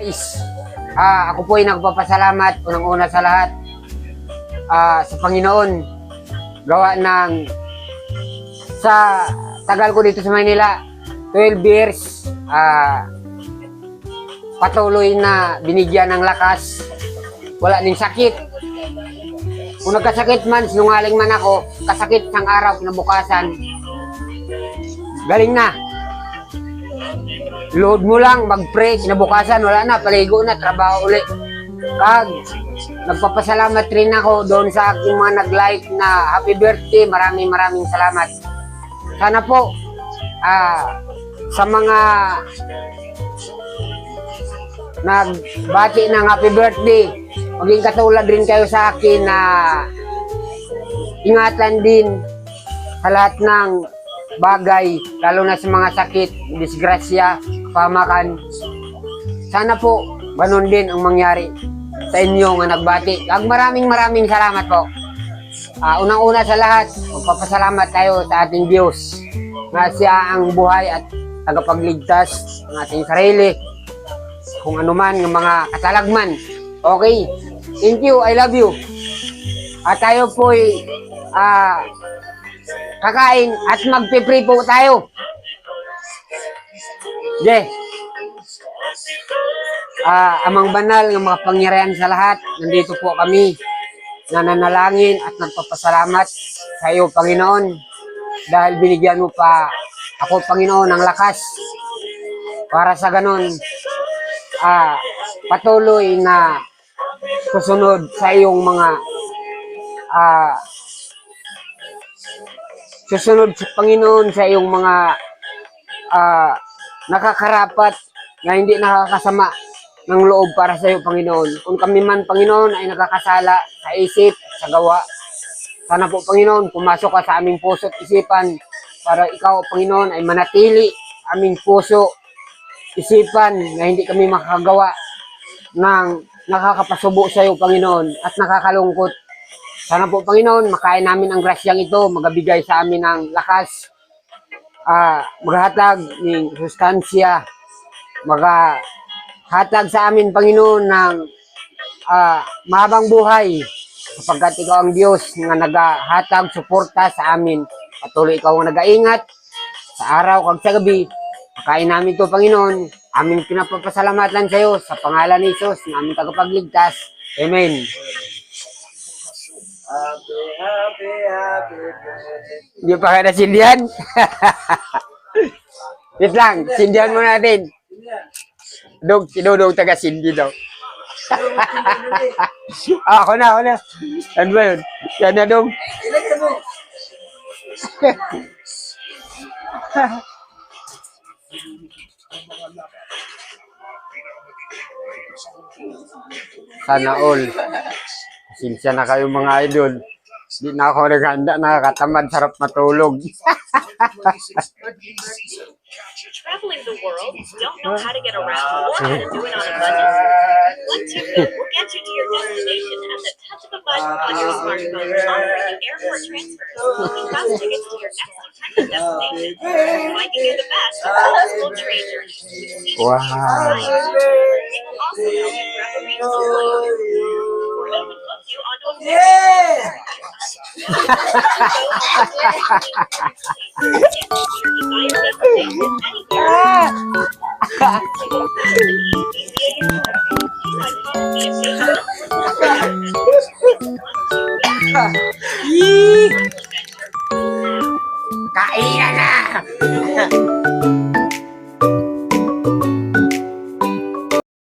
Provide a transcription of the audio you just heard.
guys. Ako po ay nagpapasalamat unang-una sa lahat sa Panginoon. Gawa ng sa tagal ko dito sa Manila, 12 years, patuloy na binigyan ng lakas. Wala din sakit. Kung nagkasakit man, sinungaling man ako, kasakit sang araw, kinabukasan, galing na. Load mo lang, mag-pray, kinabukasan, wala na, paligo na, trabaho ulit. Kag, nagpapasalamat rin ako doon sa aking mga nag-like na happy birthday, maraming salamat. Sana po, sa mga nagbati ng happy birthday, maging katulad rin kayo sa akin na ingatan din sa lahat ng bagay, lalo na sa mga sakit, disgrasya, pamakan. Sana po, ganun din ang mangyari sa inyo nga nagbati. Maraming salamat po. Unang-una sa lahat, magpapasalamat tayo sa ating Diyos na siya ang buhay at tagapagligtas ng ating sarili. Kung anuman ng mga katalagman. Okay. Thank you. I love you. At tayo po kakain at magpipray po tayo. Amang banal ng mga pangyarihan sa lahat, nandito po kami nananalangin at nagpapasalamat sa iyo, Panginoon, dahil binigyan mo pa ako, Panginoon, ng lakas para sa ganon patuloy na susunod sa iyong mga susunod sa Panginoon sa iyong mga nakakarapat na hindi nakakasama ng loob para sa iyo, Panginoon. Kung kami man, Panginoon, ay nakakasala sa isip, sa gawa, sana po, Panginoon, pumasok ka sa aming puso at isipan para ikaw, Panginoon, ay manatili aming puso, isipan na hindi kami makagawa ng nakakapasubo sa iyo, Panginoon, at nakakalungkot. Sana po, Panginoon, makain namin ang grasyang ito, magabigay sa amin ng lakas, maghatag ng sustansya, maghatag sa amin, Panginoon, ng mahabang buhay, sapagkat ikaw ang Diyos na naghatag, suporta sa amin. Patuloy ikaw ang nag-aingat sa araw kag sa gabi. Makain namin ito, Panginoon, aming pinapapasalamatan sa iyo sa pangalan ni Jesus na aming tagapagligtas. Amen. Happy birthday. Hindi pa kaya nasindihan? Wait lang, sindihan mo natin. Dog, sinudog taga-sindi daw. Ako na. Ano ba yun? Yan na, Dog. Sana all. Sinsya na kayo mga idol. Di na ako naghanda, nakakatamad, sarap matulog. Traveling the world, don't know how to get around, or how to do it on a budget? One2Go will get you to your destination at the touch of a button on your smartphone, offering you airport transfers, booking bus tickets to your next intended destination, finding you the best of multiple train journeys to scenic Wow. sites. It will also help you rearrange the flight, or even book you onto a Kainan na!